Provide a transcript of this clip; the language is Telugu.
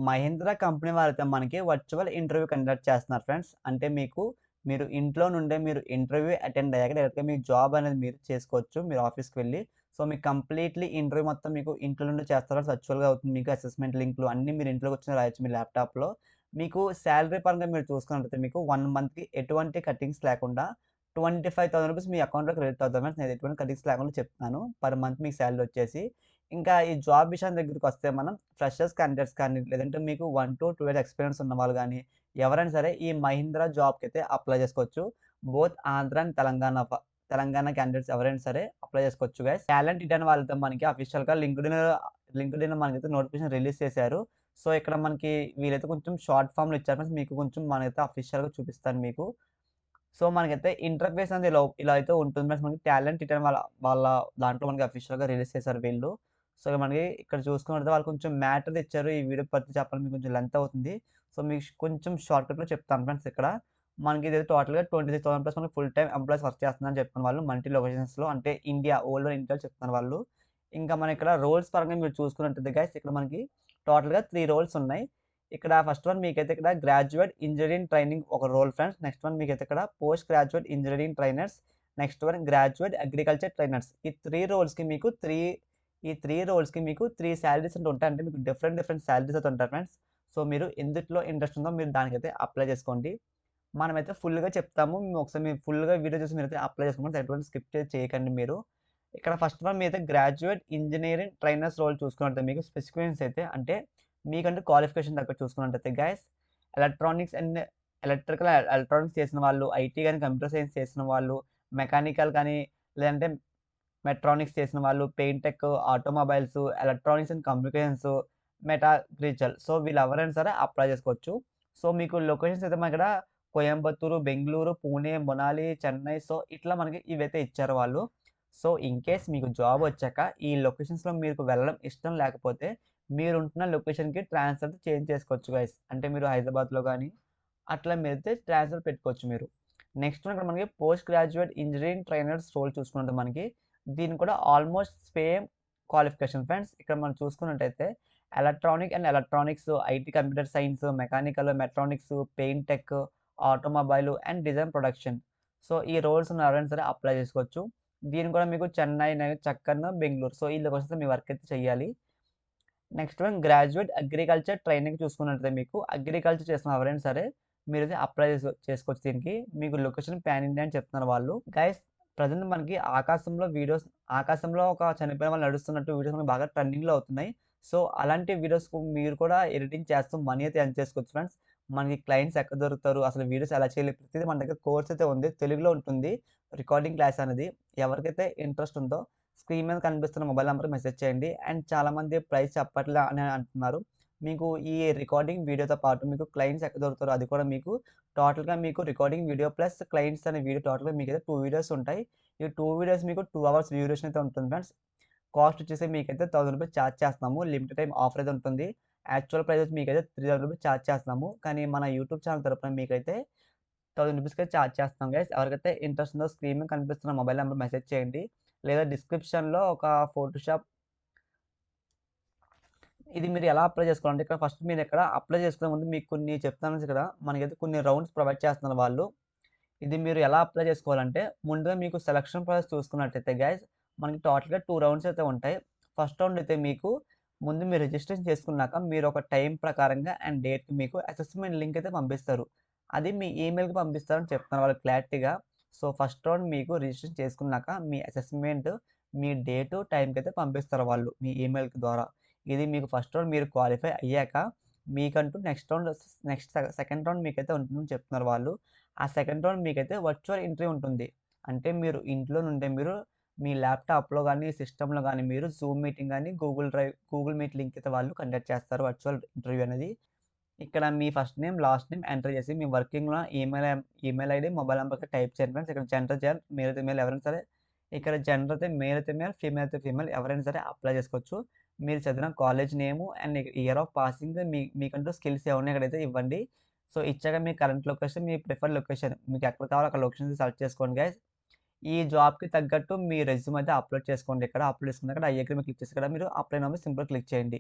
మహీంద్రా కంపెనీ వాళ్ళైతే మనకి వర్చువల్ ఇంటర్వ్యూ కండక్ట్ చేస్తున్నారు ఫ్రెండ్స్. అంటే మీరు ఇంట్లో నుండే మీరు ఇంటర్వ్యూ అటెండ్ అయ్యాక డైరెక్ట్‌గా మీ జాబ్ అనేది మీరు చేసుకోవచ్చు. మీరు ఆఫీస్‌కి వెళ్లి. సో, మీకు కంప్లీట్‌లీ ఇంటర్వ్యూ మొత్తం మీకు ఇంట్లో నుండి చేస్తారు. వర్చువల్‌గా అవుతుంది. మీకు అసెస్‌మెంట్ లింక్‌లు అన్నీ మీరు ఇంట్లో కూర్చొని రాయొచ్చు మీ ల్యాప్‌టాప్‌లో. మీకు సాలరీ పరంగా మీరు చూసుకున్నట్లయితే మీకు 1 మంత్‌కి ఎటువంటి కట్టింగ్స్ లేకుండా ₹25,000 మీ అకౌంట్‌లో క్రెడిట్ అవుతది ఫ్రెండ్స్. నేను ఎటువంటి కట్టింగ్స్ లేకుండా చెప్తున్నాను. పర్ మంత్ మీకు సాలరీ వచ్చేసి. ఇంకా ఈ జాబ్ విషయం దగ్గరికొస్తే మనం ఫ్రెషర్స్ క్యాండిడేట్స్ కానీ, లేదంటే మీకు 1-2 ఇయర్స్ ఎక్స్‌పీరియన్స్ ఉన్నవాళ్ళు గాని, ఎవరైనా సరే ఈ మహీంద్రా జాబ్‌కైతే అప్లై చేసుకోవచ్చు. Both Andhra and Telangana candidates ఎవరైనా సరే అప్లై చేసుకోవచ్చు గైస్. టాలెంట్ ఇట్ అని వాళ్ళతో మనకి అఫీషియల్‌గా లింక్డ్ఇన్ మనకైతే నోటిఫికేషన్ రిలీజ్ చేశారు. సో, ఇక్కడ మనకి వీళ్ళైతే కొంచెం షార్ట్ ఫార్మ్‌లో ఇచ్చారు ఫ్రెండ్స్. మీకు కొంచెం మనమైతే అఫీషియల్‌గా చూపిస్తాను మీకు. సో, మనకైతే ఇంటర్ఫేస్ అనేది ఇలా అయితే ఉంటుంది ఫ్రెండ్స్. మనకి టాలెంట్ ఇట్ అని వాళ్ళ వాళ్ళ దాంట్లో మనకి అఫీషియల్‌గా రిలీజ్ చేశారు వీళ్ళు. సో, మనకి ఇక్కడ చూసుకున్నట్లయితే వాళ్ళు కొంచెం మ్యాటర్ ఇచ్చారు. ఈ వీడియో పத்தி చెప్పాలంటే మీకు కొంచెం లెంత్ అవుతుంది. సో, మీకు కొంచెం షార్ట్‌కట్‌లో చెప్తాను ఫ్రెండ్స్ ఇక్కడ. మనకి ఇది టోటల్‌గా 26,000 ప్లస్ మనకి ఫుల్ టైమ్ ఎంప్లాయీస్ వర్క్ చేస్తున్నారని చెప్తున్నారు వాళ్ళు. మల్టీ లొకేషన్స్‌లో అంటే ఇండియా, ఓల్ ఓవర్ ఇండియాలో చెప్తున్నారు వాళ్ళు. ఇంకా మనం ఇక్కడ రోల్స్ పరంగా మీరు చూసుకున్నట్టయితే గైస్ ఇక్కడ మనకి టోటల్‌గా 3 రోల్స్ ఉన్నాయి. ఇక్కడ ఫస్ట్ వన్ మీకైతే ఇక్కడ గ్రాడ్యుయేట్ ఇంజినీరింగ్ ట్రైనింగ్ ఒక రోల్ ఫ్రెండ్స్. నెక్స్ట్ వన్ మీకైతే ఇక్కడ post graduate engineering trainers. Next one graduate agriculture trainers. ఈ 3 రోల్స్‌కి మీకు 3 రోల్స్‌కి మీకు 3 సాలరీస్ అంటూ ఉంటాయి. అంటే మీకు డిఫరెంట్ డిఫరెంట్ సాలరీస్ అయితే ఉంటాయి ఫ్రెండ్స్. సో, మీరు ఎందులో ఇంట్రెస్ట్ ఉందో మీరు దానికైతే అప్లై చేసుకోండి. మనమైతే ఫుల్‌గా చెప్తాము. ఒకసారి మీరు ఫుల్‌గా వీడియో చూసి మీరైతే అప్లై చేసుకోండి. ఎటువంటి స్కిప్ చేయకండి మీరు. ఇక్కడ ఫస్ట్ వన్ మీరైతే గ్రాడ్యుయేట్ ఇంజినీరింగ్ ట్రైనర్స్ రోల్ చూసుకున్నట్లయితే మీకు స్పెసిఫికేషన్స్ అయితే అంటే మీకంటూ క్వాలిఫికేషన్ తగ్గట్టు చూసుకున్నట్టయితే గైస్ ఎలక్ట్రానిక్స్ అండ్ ఎలక్ట్రానిక్స్ చేసిన వాళ్ళు, ఐటీ గాని, కంప్యూటర్ సైన్స్ చేసిన వాళ్ళు, మెకానికల్ కానీ, లేదంటే మెట్రానిక్స్ చేసిన వాళ్ళు, paint tech, automobiles, electronics and communications, మెటాగ్రిచల్. సో, వీళ్ళు ఎవరైనా సరే అప్లై చేసుకోవచ్చు. సో, మీకు లొకేషన్స్ అయితే మన ఇక్కడ కోయంబత్తూరు, బెంగుళూరు, పూణే, మొనాలి, చెన్నై. సో, ఇట్లా మనకి ఇవైతే ఇచ్చారు వాళ్ళు. సో, ఇన్ కేస్ మీకు జాబ్ వచ్చాక ఈ లొకేషన్స్‌లో మీకు వెళ్ళడం ఇష్టం లేకపోతే మీరుంటున్న లొకేషన్‌కి ట్రాన్స్‌ఫర్ చేంజ్ చేసుకోవచ్చు గైస్. అంటే మీరు హైదరాబాద్‌లో గాని అట్లా మీరైతే ట్రాన్స్‌ఫర్ పెట్టుకోవచ్చు మీరు. నెక్స్ట్ వన్ ఇక్కడ మనకి post graduate engineering trainers role చూసుకుంటే మనకి దీన్ని కూడా ఆల్మోస్ట్ సేమ్ క్వాలిఫికేషన్ ఫ్రెండ్స్. ఇక్కడ మనం చూసుకున్నట్టయితే electronics, IT computer science, mechanical, mechatronics, paint tech, automobile and design production. So, ఈ రోల్స్ ఉన్న ఎవరైనా సరే అప్లై చేసుకోవచ్చు. దీన్ని కూడా మీకు చెన్నై, చక్కన్, బెంగుళూరు. సో, ఈ లొకేషన్స్‌లో మీ వర్క్ అయితే చేయాలి. Next one graduate agriculture training చూసుకున్నట్లయితే మీకు అగ్రికల్చర్ చేసిన ఎవరైనా సరే మీరైతే అప్లై చేసుకోవచ్చు దీనికి. మీకు లొకేషన్ పాన్ ఇండియా అని చెప్తున్నారు వాళ్ళు. గైస్ ప్రెజెంట్ మనకి ఆకాశంలో ఒక చనిపోయిన వాళ్ళు నడుస్తున్నట్టు వీడియోస్ మనకి బాగా ట్రెండింగ్‌లో అవుతున్నాయి. సో, అలాంటి వీడియోస్‌కు మీరు కూడా ఎడిటింగ్ చేస్తూ మనీ అయితే ఎర్న్ చేసుకోవచ్చు ఫ్రెండ్స్. మనకి క్లయింట్స్ ఎక్కడ దొరుకుతారు? అసలు వీడియోస్ ఎలా చేయాలి? ప్రతిది మన దగ్గర కోర్స్ అయితే ఉంది. తెలుగులో ఉంటుంది. రికార్డింగ్ క్లాస్ అనేది. ఎవరికైతే ఇంట్రెస్ట్ ఉందో స్క్రీన్ మీద కనిపిస్తున్న మొబైల్ నంబర్‌కి మెసేజ్ చేయండి. అండ్ చాలామంది ప్రైస్ చెప్పట్లే అని అంటున్నారు. మీకు ఈ రికార్డింగ్ వీడియోతో పాటు మీకు క్లయింట్స్ ఎక్కడ దొరుకుతారో అది కూడా మీకు టోటల్‌గా మీకు రికార్డింగ్ వీడియో ప్లస్ క్లయింట్స్ అనే వీడియో టోటల్‌గా మీకైతే 2 వీడియోస్ ఉంటాయి. ఈ 2 వీడియోస్ మీకు 2 అవర్స్ డ్యూరేషన్ అయితే ఉంటుంది ఫ్రెండ్స్. కాస్ట్ వచ్చేసి మీకైతే ₹1000 చార్జ్ చేస్తున్నాము. లిమిటెడ్ టైమ్ ఆఫర్ అయితే ఉంటుంది. యాక్చువల్ ప్రైస్ వచ్చి మీకైతే ₹3000 చార్జ్ చేస్తున్నాము. కానీ మన యూట్యూబ్ ఛానల్ తరపున మీకైతే ₹1000 చార్జ్ చేస్తున్నాం గైస్. ఎవరికైతే ఇంట్రెస్ట్ ఉందో స్క్రీన్ మీద కనిపిస్తున్న మొబైల్ నంబర్ మెసేజ్ చేయండి. లేదా డిస్క్రిప్షన్‌లో ఒక ఫోటోషాప్ ఇది మీరు ఎలా అప్లై చేసుకోవాలంటే ఇక్కడ ఫస్ట్ మీరు ఇక్కడ అప్లై చేసుకునే ముందు మీకు కొన్ని చెప్తాను ఇక్కడ. మనకైతే కొన్ని రౌండ్స్ ప్రొవైడ్ చేస్తున్నారు వాళ్ళు. ఇది మీరు ఎలా అప్లై చేసుకోవాలంటే ముందుగా మీకు సెలక్షన్ ప్రాసెస్ చూసుకున్నట్టయితే గైస్ మనకి టోటల్‌గా 2 రౌండ్స్ అయితే ఉంటాయి. ఫస్ట్ రౌండ్ అయితే మీకు ముందు మీరు రిజిస్ట్రేషన్ చేసుకున్నాక మీరు ఒక టైం ప్రకారంగా అండ్ డేట్‌కి మీకు అసెస్మెంట్ లింక్ అయితే పంపిస్తారు. అది మీ ఈమెయిల్‌కి పంపిస్తారని చెప్తున్నారు వాళ్ళు క్లారిటీగా. సో, ఫస్ట్ రౌండ్ మీకు రిజిస్ట్రేషన్ చేసుకున్నాక మీ అసెస్మెంట్ మీ డేటు, టైంకి అయితే పంపిస్తారు వాళ్ళు మీ ఈమెయిల్ ద్వారా. ఇది మీకు ఫస్ట్ రౌండ్ మీరు క్వాలిఫై అయ్యాక మీకంటూ సెకండ్ రౌండ్ మీకైతే ఉంటుందని చెప్తున్నారు వాళ్ళు. ఆ సెకండ్ రౌండ్ మీకైతే వర్చువల్ ఇంటర్వ్యూ ఉంటుంది. అంటే మీరు ఇంట్లో నుండే మీరు మీ ల్యాప్‌టాప్‌లో గాని, సిస్టమ్‌లో గాని మీరు జూమ్ మీటింగ్ గాని, గూగుల్ మీట్ లింక్ అయితే వాళ్ళు కండక్ట్ చేస్తారు వర్చువల్ ఇంటర్వ్యూ అనేది. ఇక్కడ మీ first name, last name enter చేసి మీ వర్కింగ్‌లో email ID, mobile number type చేయండి ఫ్రెండ్స్. ఇక్కడ జెండర్ చేయాలి. మేల్ అయితే మేల్ ఎవరైనా సరే. ఇక్కడ జెండర్ అయితే మేల్ అయితే మేల్, ఫీమేల్ అయితే ఫీమేల్ ఎవరైనా సరే అప్లై చేసుకోవచ్చు. మీరు చదివిన college name and year of passing మీకంటూ స్కిల్స్ ఏమున్నాయో ఇక్కడైతే ఇవ్వండి. సో, ఇచ్చాక మీ కరెంట్ లొకేషన్, మీ ప్రిఫర్డ్ లొకేషన్ మీకు ఎక్కడ కావాలో అక్కడ లొకేషన్ సెలెక్ట్ చేసుకోండి గైస్. ఈ జాబ్‌కి తగ్గట్టు మీ రెజ్యూమ్ అయితే అప్లోడ్ చేసుకోండి ఇక్కడ. అప్లోడ్ చేసుకున్నాక ఐ అగ్రీ మీద క్లిక్ చేసి ఇక్కడ మీరు అప్లై నౌ మీద సింపుల్‌గా క్లిక్ చేయండి.